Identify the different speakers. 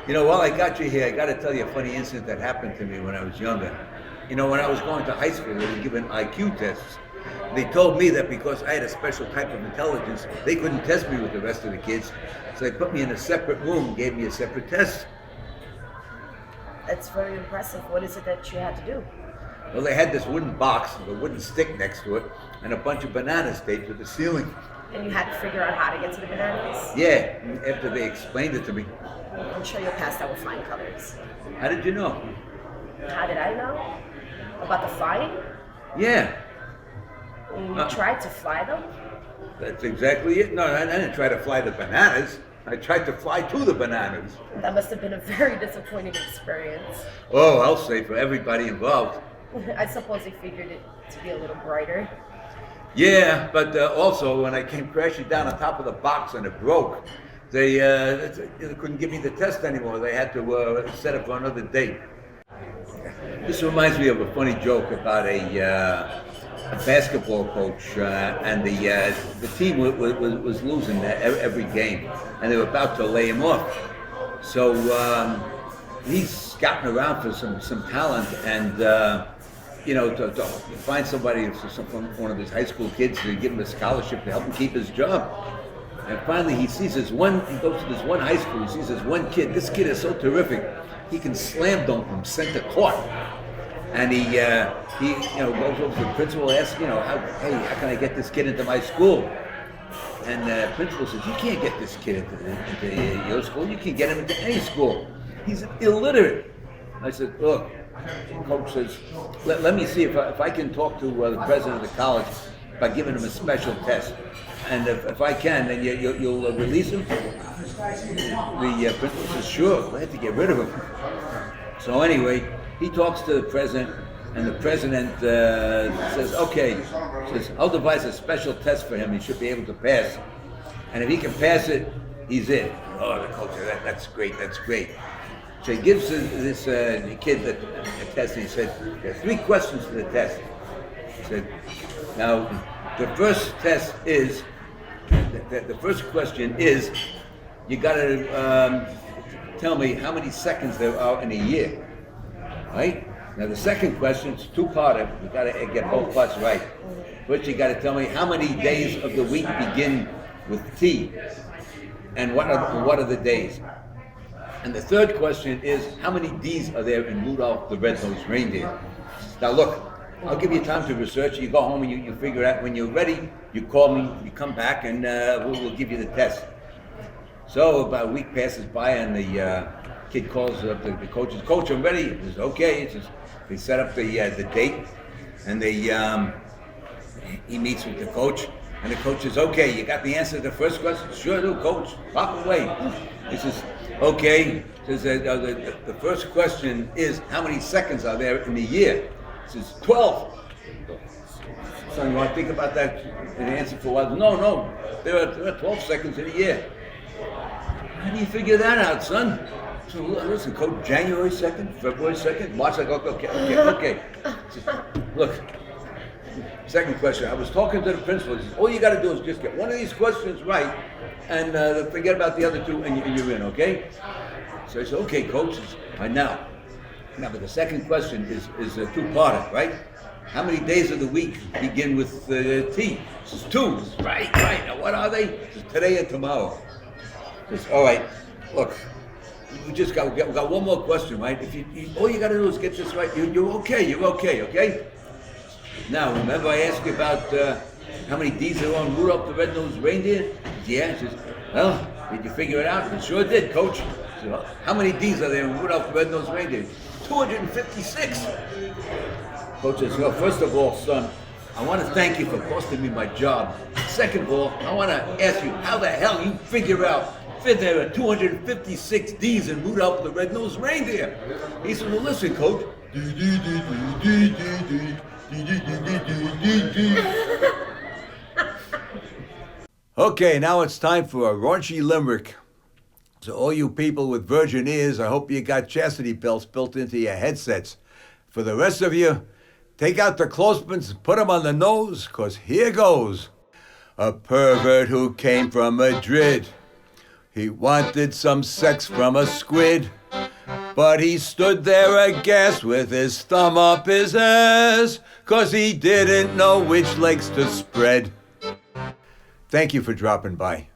Speaker 1: You know, while I got you here, I got to tell you a funny incident that happened to me when I was younger. You know, when I was going to high school, they were given IQ tests. They told me that because I had a special type of intelligence, they couldn't test me with the rest of the kids. So they put me in a separate room and gave me a separate test.
Speaker 2: That's very impressive. What is it that you had to do?
Speaker 1: Well, they had this wooden box with a wooden stick next to it and a bunch of bananas taped to the ceiling.
Speaker 2: And you had to figure out how to get to the bananas?
Speaker 1: Yeah, after they explained it to me.
Speaker 2: I'm sure you'll pass that with flying colors.
Speaker 1: How did you know?
Speaker 2: How did I know? About the flying?
Speaker 1: Yeah,
Speaker 2: You tried to fly them?
Speaker 1: that's exactly it. No, I didn't try to fly the bananas. I tried to fly to the bananas.
Speaker 2: That must have been a very disappointing experience.
Speaker 1: Oh, I'll say for everybody involved.
Speaker 2: I suppose they figured it to be a little brighter.
Speaker 1: Yeah, but also when I came crashing down on top of the box and it broke, they couldn't give me the test anymore. They had to set it for another date. This reminds me of a funny joke about a basketball coach and the team was losing every game, and they were about to lay him off. So he's scouting around for some talent, and to find somebody from one of his high school kids to give him a scholarship to help him keep his job. And finally, he goes to this one high school. He sees this one kid. This kid is so terrific. He can slam dunk from center court. And he goes over to the principal, asks, how can I get this kid into my school? And the principal says, you can't get this kid into your school. You can get him into any school. He's illiterate. I said, look, coach says, let me see if I can talk to the president of the college by giving him a special test. And if I can, then you'll release him? The principal says, sure, glad to get rid of him. So anyway, he talks to the president, and the president says, okay, I'll devise a special test for him. He should be able to pass. And if he can pass it, he's in. Oh, the coach said, that's great. So he gives this kid the test, and he said, there are 3 questions to the test. He said, now, the first test is, the first question is, you got to tell me how many seconds there are in a year, right? Now, the second question is 2-parter. You got to get both parts right. First, you got to tell me how many days of the week begin with T, and what are the days? And the third question is, how many D's are there in Rudolph the Red-Nosed Reindeer? Now look, I'll give you time to research. You go home and you figure it out. When you're ready, you call me, you come back, and we'll give you the test. So about a week passes by, and the kid calls up the coach. Says, coach, I'm ready. He says, okay. They set up the date, and he meets with the coach. And the coach says, okay, you got the answer to the first question? Sure do, coach. Pop away. He says, okay. He says, the first question is, how many seconds are there in a year? He says, 12. Son, you want to think about that and answer for a while? No. There are 12 seconds in a year. How do you figure that out, son? So listen, coach, January 2nd, February 2nd, March 2nd, okay. Look. Second question, I was talking to the principal. He says, all you got to do is just get one of these questions right, and forget about the other 2, and you're in, okay? So I said, okay, coach. Now, but the second question is a 2-parter, right? How many days of the week begin with T? He says, 2. Says, right. Now, what are they? He says, today and tomorrow. He says, all right, look, we just got one more question, right? If all you got to do is get this right, you're okay? Now, remember I asked you about how many D's are on Rudolph the Red-Nosed Reindeer? Yeah, he says, well, did you figure it out? I sure did, coach. Said, well, how many D's are there in Rudolph the Red-Nosed Reindeer? 256. Coach says, well, first of all, son, I want to thank you for costing me my job. Second of all, I want to ask you how the hell you figure out that there are 256 D's in Rudolph the Red-Nosed Reindeer. He said, well, listen, coach. Okay, now it's time for a raunchy limerick. So all you people with virgin ears, I hope you got chastity belts built into your headsets. For the rest of you, take out the clothespins and put them on the nose, 'cause here goes. A pervert who came from Madrid. He wanted some sex from a squid, but he stood there aghast with his thumb up his ass, 'cause he didn't know which legs to spread. Thank you for dropping by.